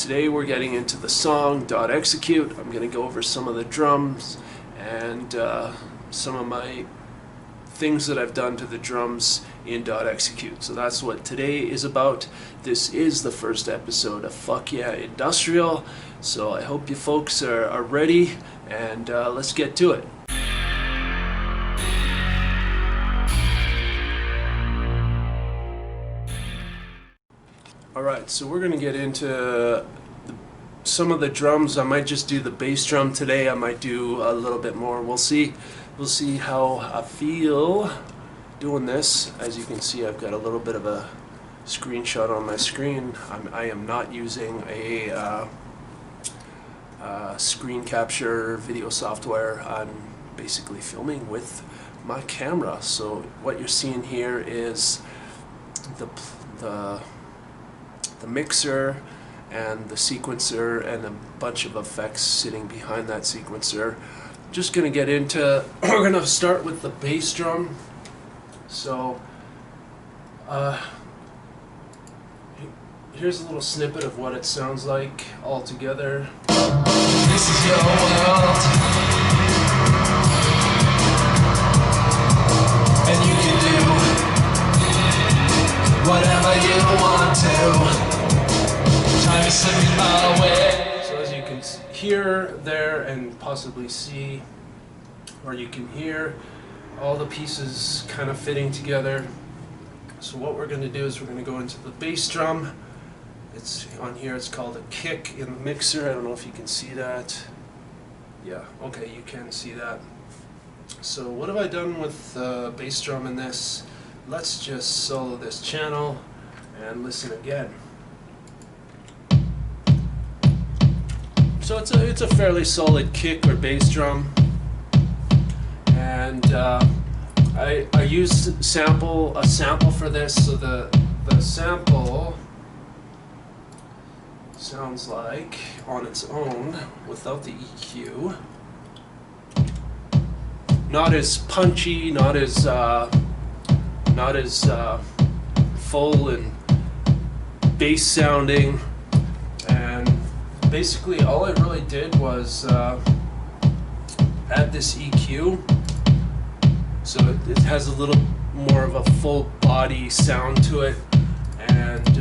Today we're getting into the song .execute. I'm going to go over some of the drums and some of my things that I've done to the drums in .execute. So that's what today is about. This is the first episode of Fuck Yeah Industrial. So I hope you folks are ready, and let's get to it. Alright, so we're going to get into some of the drums. I might just do the bass drum today. I might do a little bit more. We'll see. We'll see how I feel doing this. As you can see, I've got a little bit of a screenshot on my screen. I am not using a screen capture video software. I'm basically filming with my camera. So what you're seeing here is the mixer and the sequencer and a bunch of effects sitting behind that sequencer. Just gonna get into, we're gonna start with the bass drum. So here's a little snippet of what it sounds like all together. This is your world, and you can do whatever you want to. So as you can hear there and possibly see, or you can hear all the pieces kind of fitting together. So what we're going to do is we're going to go into the bass drum. It's on here, it's called a kick in the mixer. I don't know if you can see that. Yeah, okay, you can see that. So what have I done with the bass drum in this? Let's just solo this channel and listen again. So it's a fairly solid kick or bass drum, and I used a sample for this. So the sample sounds like on its own without the EQ. Not as punchy, not as full and bass sounding. Basically, all I really did was add this EQ, so it has a little more of a full body sound to it. And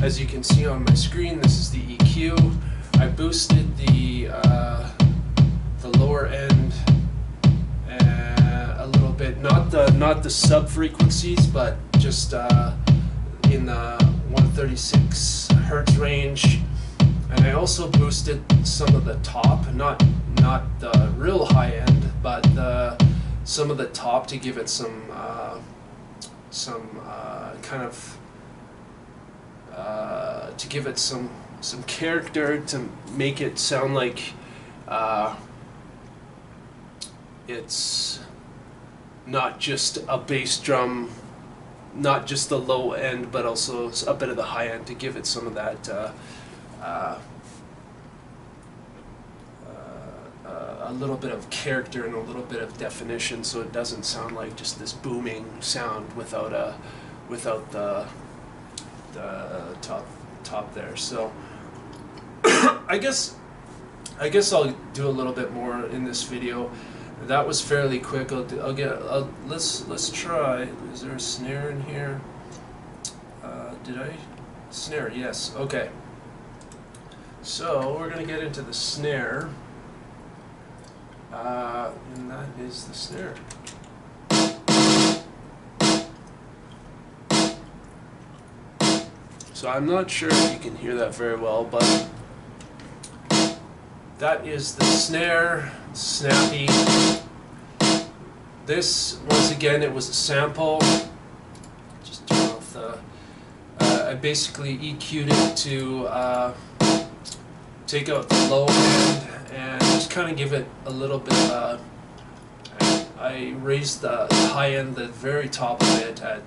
as you can see on my screen, this is the EQ. I boosted the lower end a little bit, not the sub frequencies, but just in the 136 hertz range, and I also boosted some of the top, not the real high end, but some of the top to give it some kind of to give it some character, to make it sound like it's not just a bass drum, not just the low end, but also a bit of the high end, to give it some of that a little bit of character and a little bit of definition, so it doesn't sound like just this booming sound without the top there. So I guess I'll do a little bit more in this video. That was fairly quick. Let's try. Is there a snare in here? Did I? Snare, yes. Okay. So we're gonna get into the snare, and that is the snare. So I'm not sure if you can hear that very well, but that is the snare. Snappy. This, once again, it was a sample. Just turn off the. I basically EQ'd it to take out the low end and just kind of give it a little bit. I raised the high end, the very top of it, at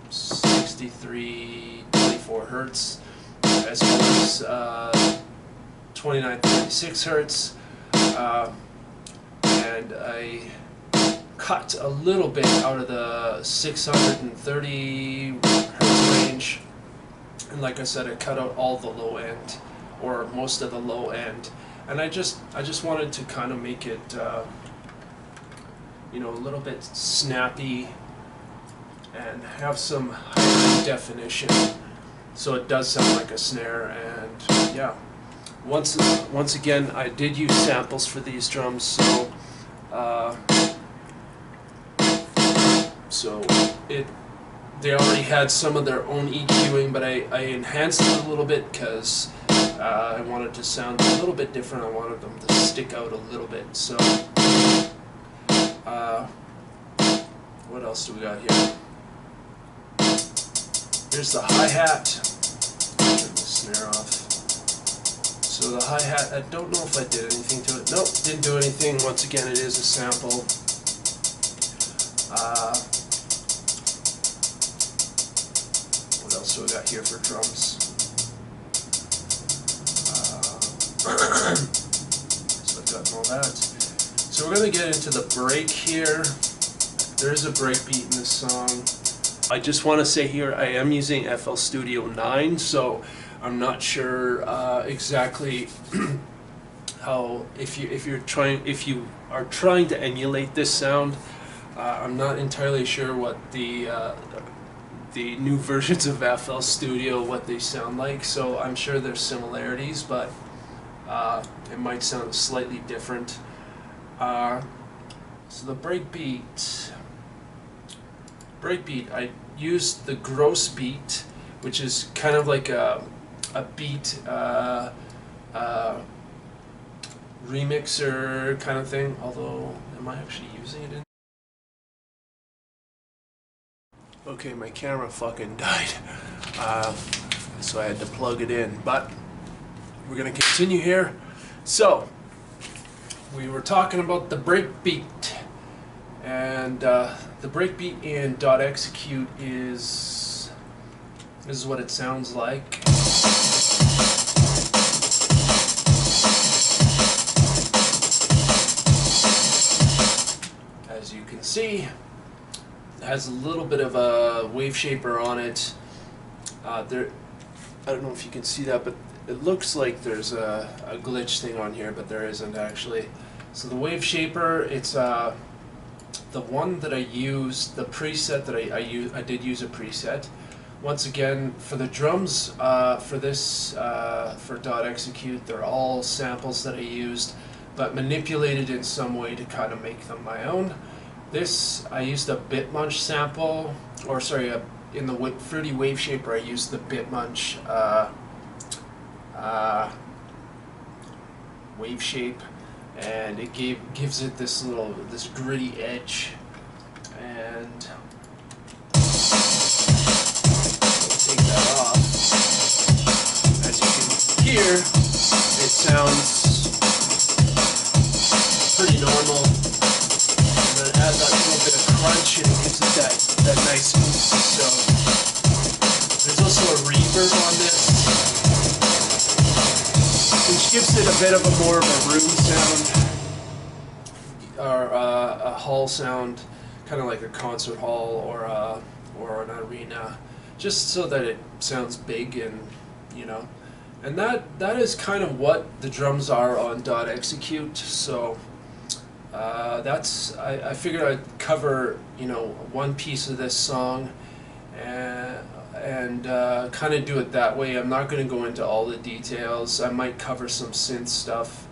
63.24 hertz, as well as 29.36 hertz. And I cut a little bit out of the 630 hertz range And like I said, I cut out all the low end, or most of the low end, and I just wanted to kind of make it you know, a little bit snappy and have some high definition, so it does sound like a snare. And yeah, once again, I did use samples for these drums, so they already had some of their own EQing, but I enhanced it a little bit because I wanted to sound a little bit different. I wanted them to stick out a little bit. So what else do we got here? Here's the hi-hat. Turn the snare off. So the hi-hat, I don't know if I did anything to it. Nope, didn't do anything. Once again, it is a sample. What else do we got here for drums? So I've gotten all that. So we're going to get into the break here. There is a break beat in this song. I just want to say here, I am using FL Studio 9, so I'm not sure exactly how, if you are trying to emulate this sound, I'm not entirely sure what the new versions of FL Studio, what they sound like. So I'm sure there's similarities, but it might sound slightly different. So the breakbeat, I used the gross beat, which is kind of like a beat remixer kind of thing. Although, am I actually using it in? Okay, my camera fucking died, so I had to plug it in. But we're gonna continue here. So we were talking about the breakbeat, and the breakbeat in .execute is, this is what it sounds like. As you can see, it has a little bit of a wave shaper on it. There, I don't know if you can see that, but it looks like there's a glitch thing on here, but there isn't actually. So the wave shaper, it's the one that I used, the preset that I did use a preset. Once again, for the drums, for this, for .execute, they're all samples that I used, but manipulated in some way to kind of make them my own. This, I used a Bitmunch sample, or sorry, in the Fruity Wave Shaper, I used the Bitmunch wave shape, and it gives it this gritty edge. And take that off. As you can hear, it sounds pretty normal. And then it adds that little bit of crunch, and it gives it that nice oomph. So there's also a reverb on this, which gives it a bit of a more of a room sound, or a hall sound, kind of like a concert hall or an arena, just so that it sounds big, and you know, and that is kind of what the drums are on .execute. So that's, I figured I'd cover, you know, one piece of this song and kind of do it that way. I'm not going to go into all the details. I might cover some synth stuff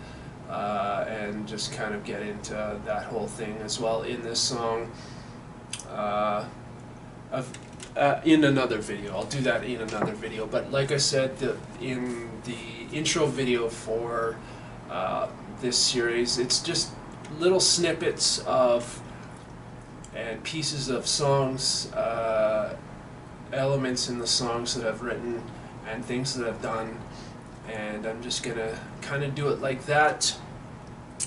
and just kind of get into that whole thing as well in this song. In another video. I'll do that in another video. But like I said, in the intro video for this series, it's just little snippets of and pieces of songs, elements in the songs that I've written and things that I've done, and I'm just gonna kind of do it like that.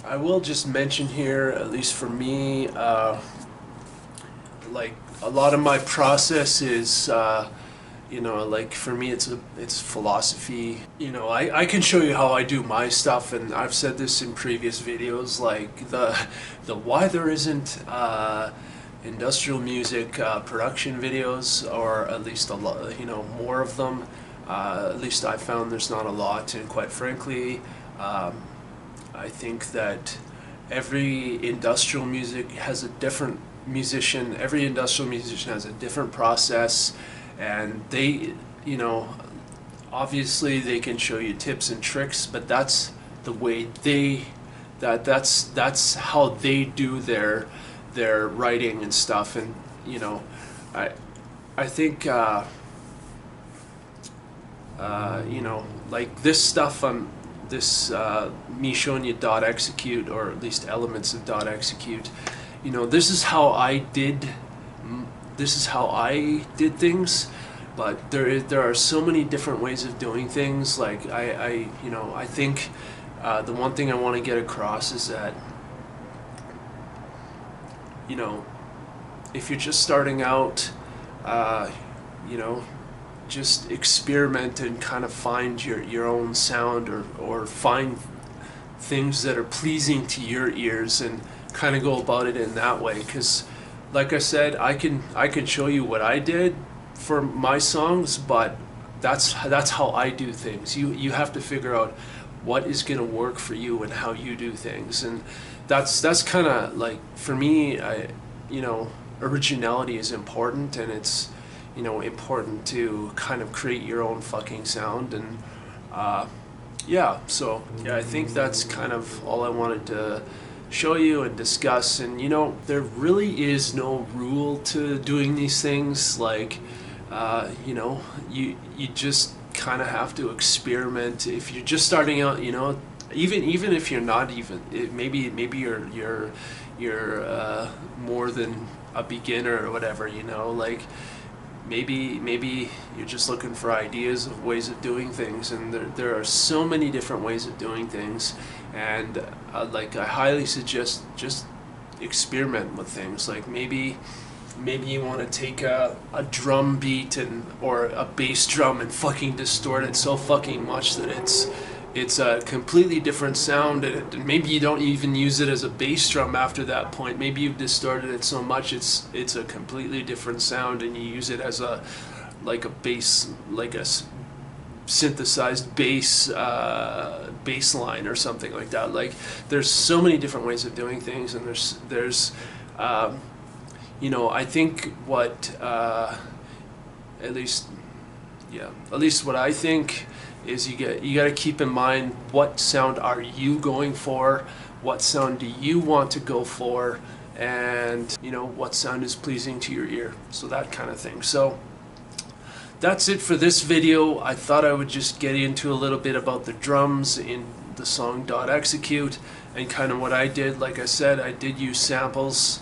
I will just mention here, at least for me, like a lot of my process is, you know, like for me it's philosophy. You know, I can show you how I do my stuff, and I've said this in previous videos, like the why there isn't industrial music production videos, or at least a lot, you know, more of them. At least I found there's not a lot, and quite frankly, I think that every industrial music has a different musician. Every industrial musician has a different process, and they, you know, obviously they can show you tips and tricks, but that's the way that's how they do their writing and stuff. And you know, I think you know, like this stuff on this me showing you dot execute, or at least elements of dot execute, you know, this is how I did things. But there are so many different ways of doing things. Like you know, I think the one thing I want to get across is that, you know, if you're just starting out, you know, just experiment and kind of find your own sound, or find things that are pleasing to your ears and kind of go about it in that way. Because like I said, I can show you what I did for my songs, but that's how I do things. You have to figure out what is going to work for you and how you do things. And that's kind of like, for me, you know, originality is important, and it's, you know, important to kind of create your own fucking sound. And yeah, so yeah, I think that's kind of all I wanted to show you and discuss. And you know, there really is no rule to doing these things. Like you know, you just kind of have to experiment. If you're just starting out, you know, even if you're not even, maybe you're more than a beginner or whatever, you know, like maybe you're just looking for ideas of ways of doing things, and there are so many different ways of doing things. And like, I highly suggest just experiment with things. Like maybe you want to take a drum beat or a bass drum and fucking distort it so fucking much that it's a completely different sound, and maybe you don't even use it as a bass drum after that point. Maybe you've distorted it so much it's a completely different sound, and you use it as a bass, like a synthesized bass line or something like that. Like, there's so many different ways of doing things, and there's you know, I think what at least what I think is you got to keep in mind, what sound are you going for, what sound do you want to go for, and you know, what sound is pleasing to your ear. So that kind of thing. So that's it for this video. I thought I would just get into a little bit about the drums in the song Dot Execute, and kind of what I did. Like I said, I did use samples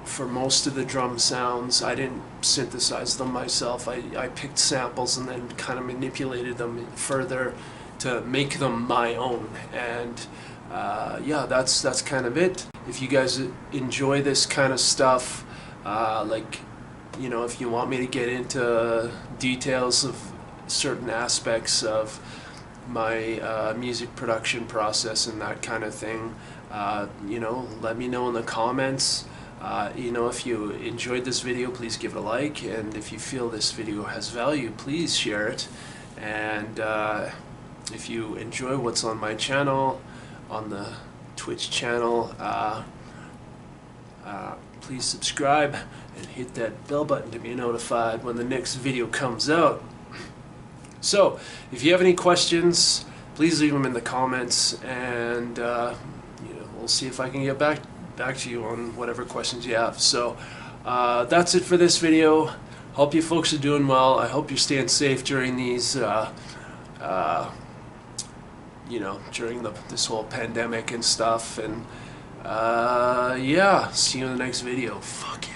for most of the drum sounds. I didn't synthesize them myself. I picked samples and then kind of manipulated them further to make them my own. And yeah, that's kind of it. If you guys enjoy this kind of stuff, like, you know, if you want me to get into details of certain aspects of my music production process and that kind of thing, you know, let me know in the comments. You know, if you enjoyed this video, please give it a like, and if you feel this video has value, please share it. And if you enjoy what's on my channel, on the Twitch channel, please subscribe and hit that bell button to be notified when the next video comes out. So if you have any questions, please leave them in the comments, and you know, we'll see if I can get back to you on whatever questions you have. So that's it for this video. Hope you folks are doing well. I hope you're staying safe during these you know, during this whole pandemic and stuff. And yeah, see you in the next video. Fuck it.